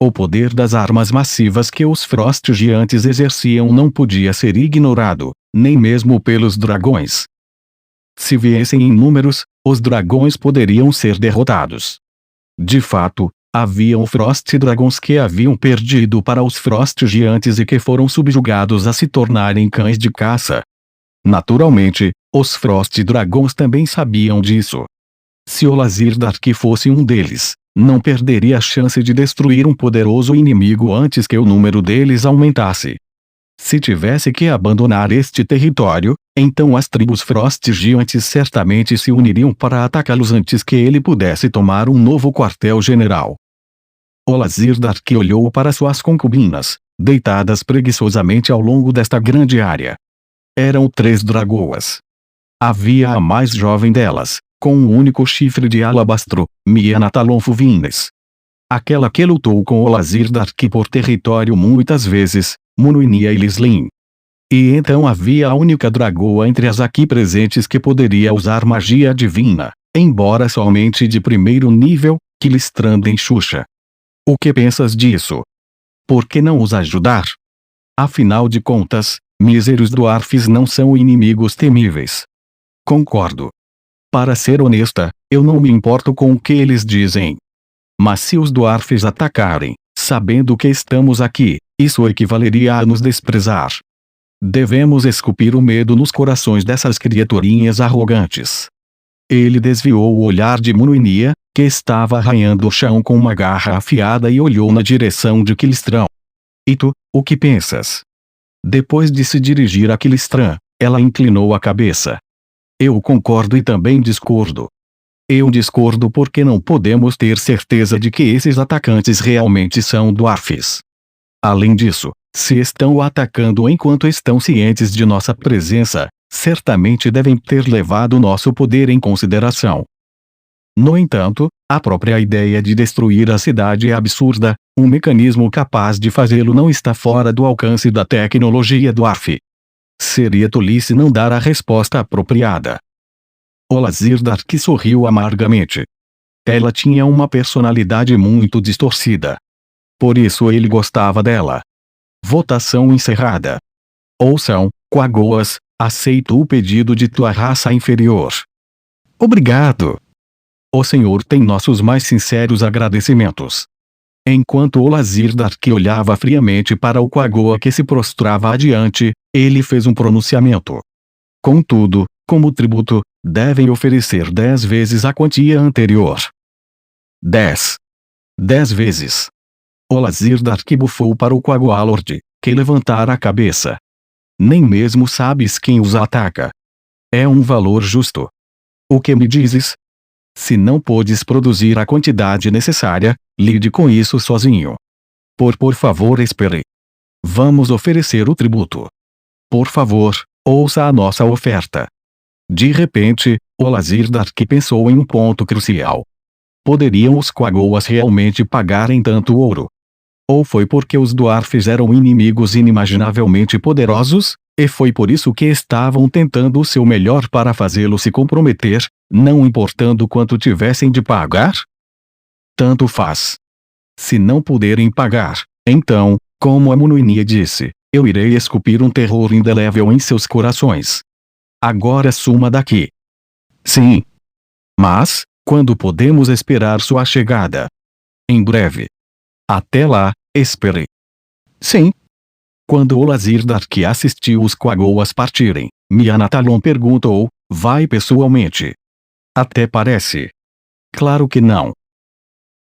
O poder das armas massivas que os Frost Giants exerciam não podia ser ignorado, nem mesmo pelos dragões. Se viessem em números, os dragões poderiam ser derrotados. De fato, haviam Frost Dragons que haviam perdido para os Frost Giants e que foram subjugados a se tornarem cães de caça. Naturalmente, os Frost Dragons também sabiam disso. Se Olazir Dark fosse um deles, não perderia a chance de destruir um poderoso inimigo antes que o número deles aumentasse. Se tivesse que abandonar este território, então as tribos Frost Giants certamente se uniriam para atacá-los antes que ele pudesse tomar um novo quartel-general. Olazir Dark olhou para suas concubinas, deitadas preguiçosamente ao longo desta grande área. Eram 3 dragoas. Havia a mais jovem delas, com um único chifre de alabastro, Miana Talonfuvines. Aquela que lutou com Olazir Dark por território muitas vezes, Munuinia e Lislin. E então havia a única dragoa entre as aqui presentes que poderia usar magia divina, embora somente de primeiro nível, Kilistranden Xuxa. O que pensas disso? Por que não os ajudar? Afinal de contas, míseros dwarfs não são inimigos temíveis. Concordo. Para ser honesta, eu não me importo com o que eles dizem. Mas se os dwarfs atacarem, sabendo que estamos aqui, isso equivaleria a nos desprezar. Devemos esculpir o medo nos corações dessas criaturinhas arrogantes. Ele desviou o olhar de Munuinia, que estava arranhando o chão com uma garra afiada e olhou na direção de Kilistrão. E tu, o que pensas? Depois de se dirigir a Kilistran, ela inclinou a cabeça. Eu concordo e também discordo. Eu discordo porque não podemos ter certeza de que esses atacantes realmente são dwarfs. Além disso, se estão atacando enquanto estão cientes de nossa presença, certamente devem ter levado nosso poder em consideração. No entanto, a própria ideia de destruir a cidade é absurda, um mecanismo capaz de fazê-lo não está fora do alcance da tecnologia dwarf. Seria tolice não dar a resposta apropriada. Olazir Dark sorriu amargamente. Ela tinha uma personalidade muito distorcida. Por isso ele gostava dela. Votação encerrada. Ouçam, Quagoas, aceito o pedido de tua raça inferior. Obrigado. O senhor tem nossos mais sinceros agradecimentos. Enquanto Olazir Dark olhava friamente para o Quagoa que se prostrava adiante, ele fez um pronunciamento. Contudo, como tributo, devem oferecer 10 vezes a quantia anterior. 10. 10 vezes. Olazir Dark bufou para o Quagoa Lord, que levantara a cabeça. Nem mesmo sabes quem os ataca. É um valor justo. O que me dizes? Se não podes produzir a quantidade necessária, lide com isso sozinho. Por favor espere. Vamos oferecer o tributo. Por favor, ouça a nossa oferta. De repente, Olazir Dark pensou em um ponto crucial. Poderiam os Quagoas realmente pagarem tanto ouro? Ou foi porque os dwarfs eram inimigos inimaginavelmente poderosos, e foi por isso que estavam tentando o seu melhor para fazê-lo se comprometer, não importando quanto tivessem de pagar? Tanto faz. Se não puderem pagar, então, como a Munuinia disse, eu irei esculpir um terror indelével em seus corações. Agora suma daqui. Sim. Mas, quando podemos esperar sua chegada? Em breve. Até lá, espere. Sim. Quando Olazir Dark assistiu os Quagoas partirem, Miana Talon perguntou, vai pessoalmente? Até parece. Claro que não.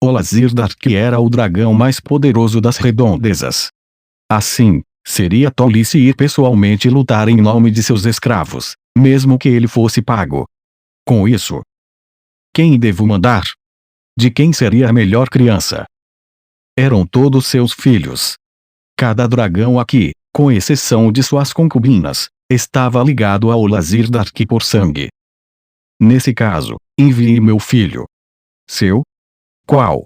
Olazir Dark era o dragão mais poderoso das redondezas. Assim, seria tolice ir pessoalmente lutar em nome de seus escravos, mesmo que ele fosse pago. Com isso, quem devo mandar? De quem seria a melhor criança? Eram todos seus filhos. Cada dragão aqui, com exceção de suas concubinas, estava ligado a Olazir Dark por sangue. Nesse caso, envie meu filho. Seu? Qual?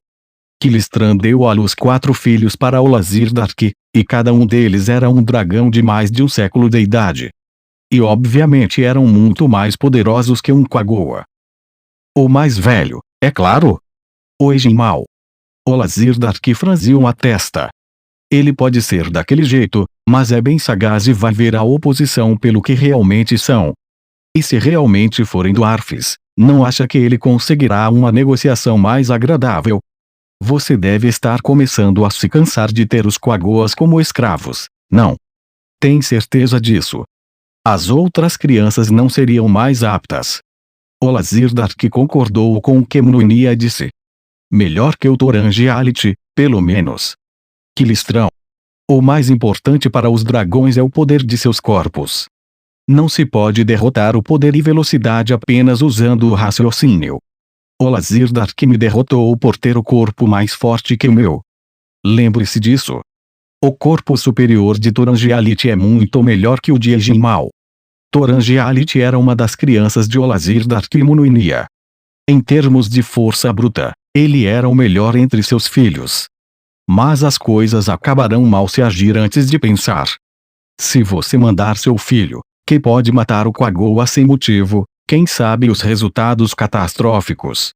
Quilistran deu à luz 4 filhos para Olazir-Dark, e cada um deles era um dragão de mais de um século de idade. E obviamente eram muito mais poderosos que um Quagoa. O mais velho, é claro. O Ejinmal. Olazir-Dark franziu a testa. Ele pode ser daquele jeito, mas é bem sagaz e vai ver a oposição pelo que realmente são. E se realmente forem dwarfs, não acha que ele conseguirá uma negociação mais agradável? Você deve estar começando a se cansar de ter os Quagoas como escravos, não? Tem certeza disso? As outras crianças não seriam mais aptas. Olazir-Dark concordou com o que Mnuinia disse. Melhor que o Torangiality, pelo menos. Quilistrão. O mais importante para os dragões é o poder de seus corpos. Não se pode derrotar o poder e velocidade apenas usando o raciocínio. Olazir-Dark me derrotou por ter o corpo mais forte que o meu. Lembre-se disso. O corpo superior de Torangiality é muito melhor que o de Ejinmal. Torangiality era uma das crianças de Olazir-Dark e Mnuinia. Em termos de força bruta, ele era o melhor entre seus filhos. Mas as coisas acabarão mal se agir antes de pensar. Se você mandar seu filho, que pode matar o Quagoa sem motivo, quem sabe os resultados catastróficos.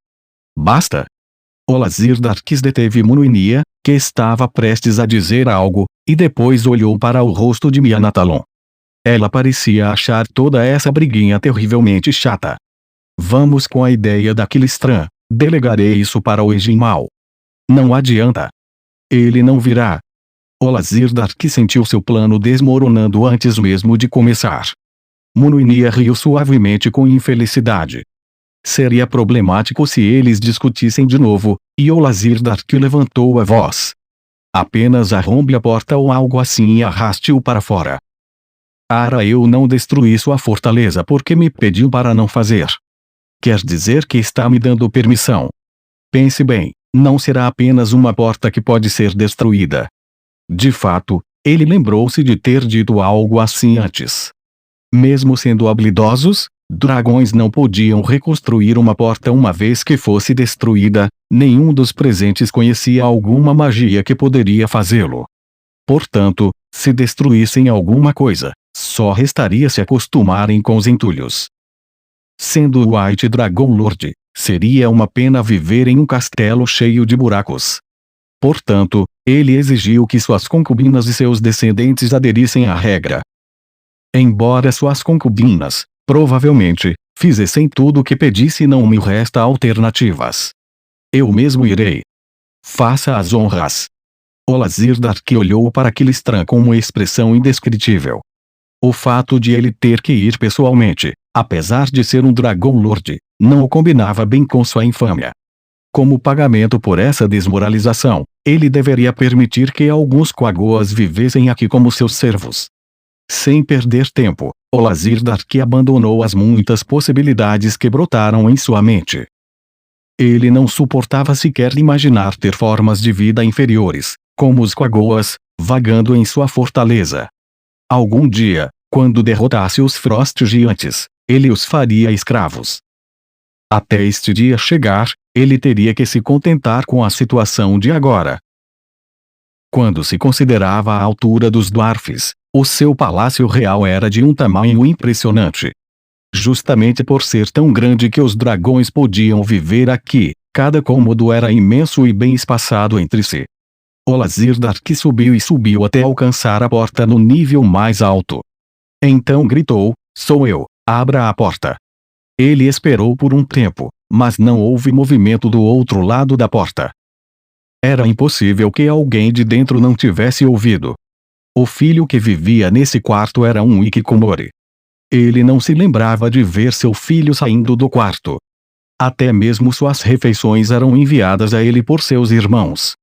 Basta. Olazir-Dark deteve Mnuinia, que estava prestes a dizer algo, e depois olhou para o rosto de Mianatalon. Ela parecia achar toda essa briguinha terrivelmente chata. Vamos com a ideia da Quilistran, delegarei isso para o Ejinmal. Não adianta. Ele não virá. Olazir-Dark sentiu seu plano desmoronando antes mesmo de começar. Mnuinia riu suavemente com infelicidade. Seria problemático se eles discutissem de novo, e Olazir-Dark levantou a voz. Apenas arrombe a porta ou algo assim e arraste-o para fora. Ara, eu não destruí sua fortaleza porque me pediu para não fazer. Quer dizer que está me dando permissão. Pense bem, não será apenas uma porta que pode ser destruída. De fato, ele lembrou-se de ter dito algo assim antes. Mesmo sendo habilidosos, dragões não podiam reconstruir uma porta uma vez que fosse destruída, nenhum dos presentes conhecia alguma magia que poderia fazê-lo. Portanto, se destruíssem alguma coisa, só restaria se acostumarem com os entulhos. Sendo o White Dragon Lord, seria uma pena viver em um castelo cheio de buracos. Portanto, ele exigiu que suas concubinas e seus descendentes aderissem à regra. Embora suas concubinas, provavelmente, fizessem tudo o que pedisse, não me resta alternativas. Eu mesmo irei. Faça as honras. Olazir-Dark olhou para Quilistran com uma expressão indescritível. O fato de ele ter que ir pessoalmente, apesar de ser um Dragon Lord, não o combinava bem com sua infâmia. Como pagamento por essa desmoralização, ele deveria permitir que alguns Quagoas vivessem aqui como seus servos. Sem perder tempo, Olazir-Dark abandonou as muitas possibilidades que brotaram em sua mente. Ele não suportava sequer imaginar ter formas de vida inferiores, como os Quagoas, vagando em sua fortaleza. Algum dia, quando derrotasse os Frost Gigantes, ele os faria escravos. Até este dia chegar, ele teria que se contentar com a situação de agora. Quando se considerava a altura dos dwarfs, o seu palácio real era de um tamanho impressionante. Justamente por ser tão grande que os dragões podiam viver aqui, cada cômodo era imenso e bem espaçado entre si. Olazir-Dark subiu e subiu até alcançar a porta no nível mais alto. Então gritou: "Sou eu, abra a porta." Ele esperou por um tempo, mas não houve movimento do outro lado da porta. Era impossível que alguém de dentro não tivesse ouvido. O filho que vivia nesse quarto era um Hikikomori. Ele não se lembrava de ver seu filho saindo do quarto. Até mesmo suas refeições eram enviadas a ele por seus irmãos.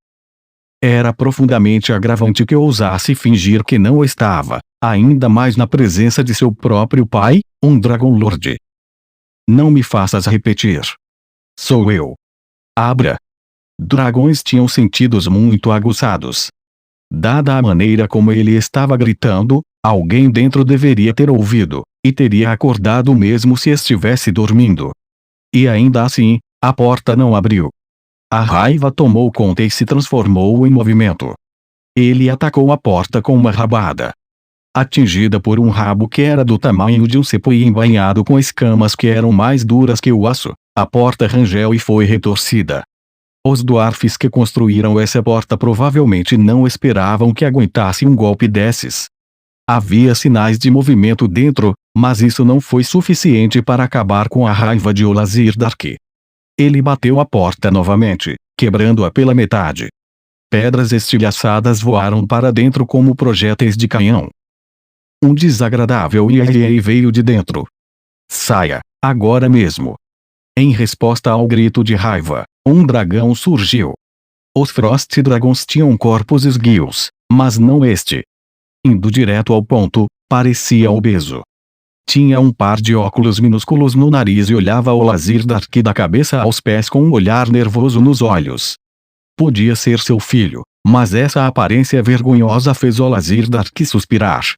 Era profundamente agravante que ousasse fingir que não estava, ainda mais na presença de seu próprio pai, um Dragon Lord. Não me faças repetir. Sou eu. Abra. Dragões tinham sentidos muito aguçados. Dada a maneira como ele estava gritando, alguém dentro deveria ter ouvido, e teria acordado mesmo se estivesse dormindo. E ainda assim, a porta não abriu. A raiva tomou conta e se transformou em movimento. Ele atacou a porta com uma rabada. Atingida por um rabo que era do tamanho de um cepo e embainhado com escamas que eram mais duras que o aço, a porta rangeu e foi retorcida. Os dwarfs que construíram essa porta provavelmente não esperavam que aguentasse um golpe desses. Havia sinais de movimento dentro, mas isso não foi suficiente para acabar com a raiva de Olazir Dark. Ele bateu a porta novamente, quebrando-a pela metade. Pedras estilhaçadas voaram para dentro como projéteis de canhão. Um desagradável iê veio de dentro. Saia, agora mesmo. Em resposta ao grito de raiva, um dragão surgiu. Os Frost Dragons tinham corpos esguios, mas não este. Indo direto ao ponto, parecia obeso. Tinha um par de óculos minúsculos no nariz e olhava Olazir Dark da cabeça aos pés com um olhar nervoso nos olhos. Podia ser seu filho, mas essa aparência vergonhosa fez Olazir Dark suspirar.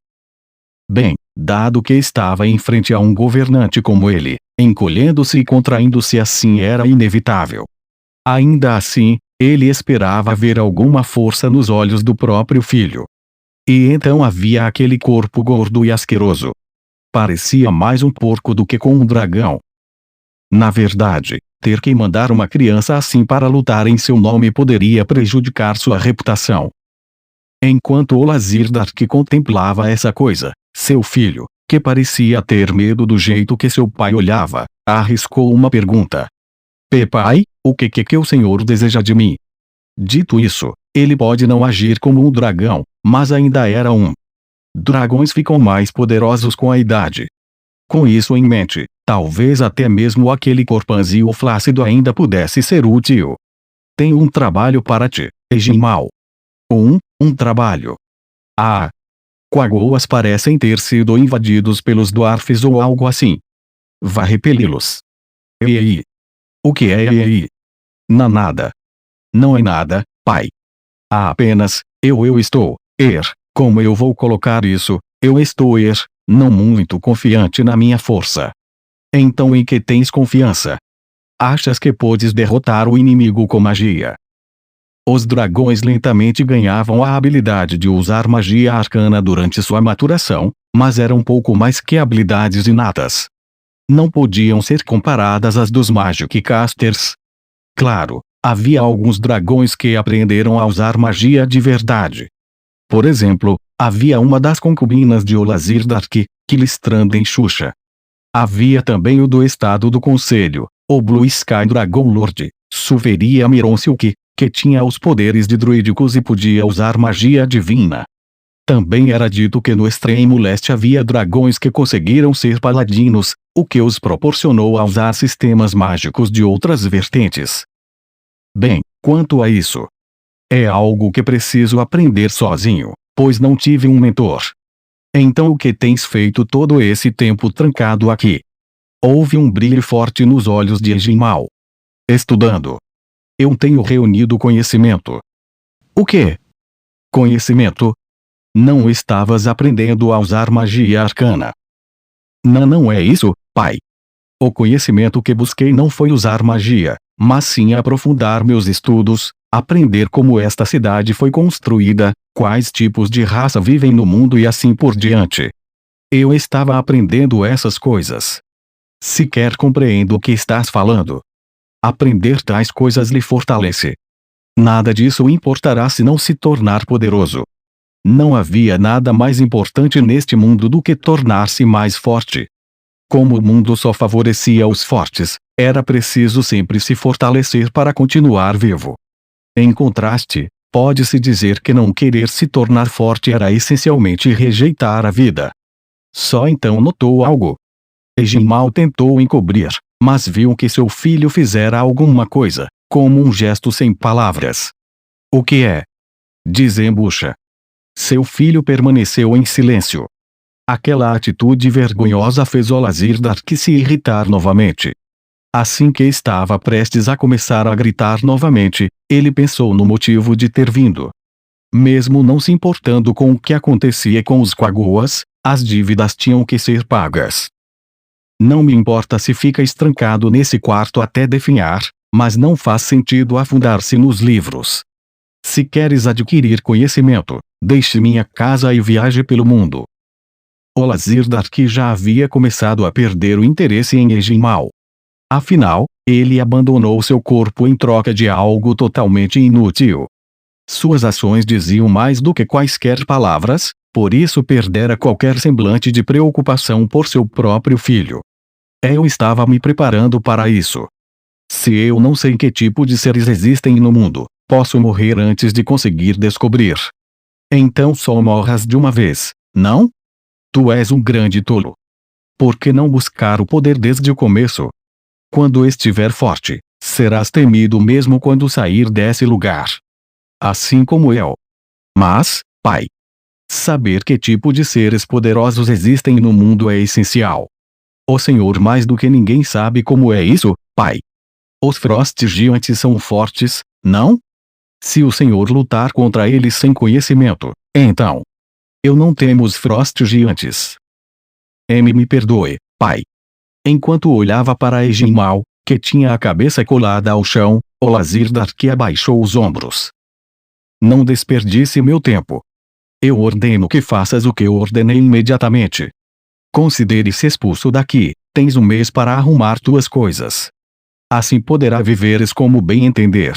Bem, dado que estava em frente a um governante como ele, encolhendo-se e contraindo-se assim era inevitável. Ainda assim, ele esperava ver alguma força nos olhos do próprio filho. E então havia aquele corpo gordo e asqueroso. Parecia mais um porco do que com um dragão. Na verdade, ter que mandar uma criança assim para lutar em seu nome poderia prejudicar sua reputação. Enquanto Olazir Dark contemplava essa coisa, seu filho, que parecia ter medo do jeito que seu pai olhava, arriscou uma pergunta. Pai, o que o senhor deseja de mim? Dito isso, ele pode não agir como um dragão, mas ainda era um. Dragões ficam mais poderosos com a idade. Com isso em mente, talvez até mesmo aquele corpanzil flácido ainda pudesse ser útil. Tenho um trabalho para ti, Egimal. Um trabalho. Ah! Quagoas parecem ter sido invadidos pelos dwarfs ou algo assim. Vá repeli-los. Ei. O que é ei? Nada. Não é nada, pai. Há apenas, eu estou, como eu vou colocar isso, eu estou não muito confiante na minha força. Então em que tens confiança? Achas que podes derrotar o inimigo com magia? Os dragões lentamente ganhavam a habilidade de usar magia arcana durante sua maturação, mas eram pouco mais que habilidades inatas. Não podiam ser comparadas às dos Magic Casters. Claro, havia alguns dragões que aprenderam a usar magia de verdade. Por exemplo, havia uma das concubinas de Olazir Dark, Kilistranden Xuxa. Havia também o do estado do conselho, o Blue Sky Dragon Lord, Suveria Mironsilk, que tinha os poderes de druídicos e podia usar magia divina. Também era dito que no extremo leste havia dragões que conseguiram ser paladinos, o que os proporcionou a usar sistemas mágicos de outras vertentes. Bem, quanto a isso, é algo que preciso aprender sozinho, pois não tive um mentor. Então o que tens feito todo esse tempo trancado aqui? Houve um brilho forte nos olhos de Egimal. Estudando. Eu tenho reunido conhecimento. O quê? Conhecimento? Não estavas aprendendo a usar magia arcana. Não é isso, pai. O conhecimento que busquei não foi usar magia, mas sim aprofundar meus estudos, aprender como esta cidade foi construída, quais tipos de raça vivem no mundo e assim por diante. Eu estava aprendendo essas coisas. Sequer compreendo o que estás falando. Aprender tais coisas lhe fortalece. Nada disso importará se não se tornar poderoso. Não havia nada mais importante neste mundo do que tornar-se mais forte. Como o mundo só favorecia os fortes, era preciso sempre se fortalecer para continuar vivo. Em contraste, pode-se dizer que não querer se tornar forte era essencialmente rejeitar a vida. Só então notou algo. Egimal tentou encobrir, mas viu que seu filho fizera alguma coisa, como um gesto sem palavras. O que é? Desembucha. Seu filho permaneceu em silêncio. Aquela atitude vergonhosa fez Olazir Dark se irritar novamente. Assim que estava prestes a começar a gritar novamente, ele pensou no motivo de ter vindo. Mesmo não se importando com o que acontecia com os Quagoas, as dívidas tinham que ser pagas. Não me importa se fica estrancado nesse quarto até definhar, Mas não faz sentido afundar-se nos livros. Se queres adquirir conhecimento, deixe minha casa e viaje pelo mundo. Olazir Darki já havia começado a perder o interesse em Ejimal. Afinal, ele abandonou seu corpo em troca de algo totalmente inútil. Suas ações diziam mais do que quaisquer palavras, por isso perdera qualquer semblante de preocupação por seu próprio filho. Eu estava me preparando para isso. Se eu não sei que tipo de seres existem no mundo, posso morrer antes de conseguir descobrir. Então só morras de uma vez, não? Tu és um grande tolo. Por que não buscar o poder desde o começo? Quando estiver forte, serás temido mesmo quando sair desse lugar. Assim como eu. Mas, pai, saber que tipo de seres poderosos existem no mundo é essencial. O Senhor mais do que ninguém sabe como é isso, pai. Os Frost Giants são fortes, não? Se o Senhor lutar contra eles sem conhecimento, então eu não temo os Frost Giants. Me perdoe, pai. Enquanto olhava para Ejimal, que tinha a cabeça colada ao chão, Olazir Darki abaixou os ombros. Não desperdice meu tempo. Eu ordeno que faças o que eu ordenei imediatamente. Considere-se expulso daqui, tens um mês para arrumar tuas coisas. Assim poderá viveres como bem entender.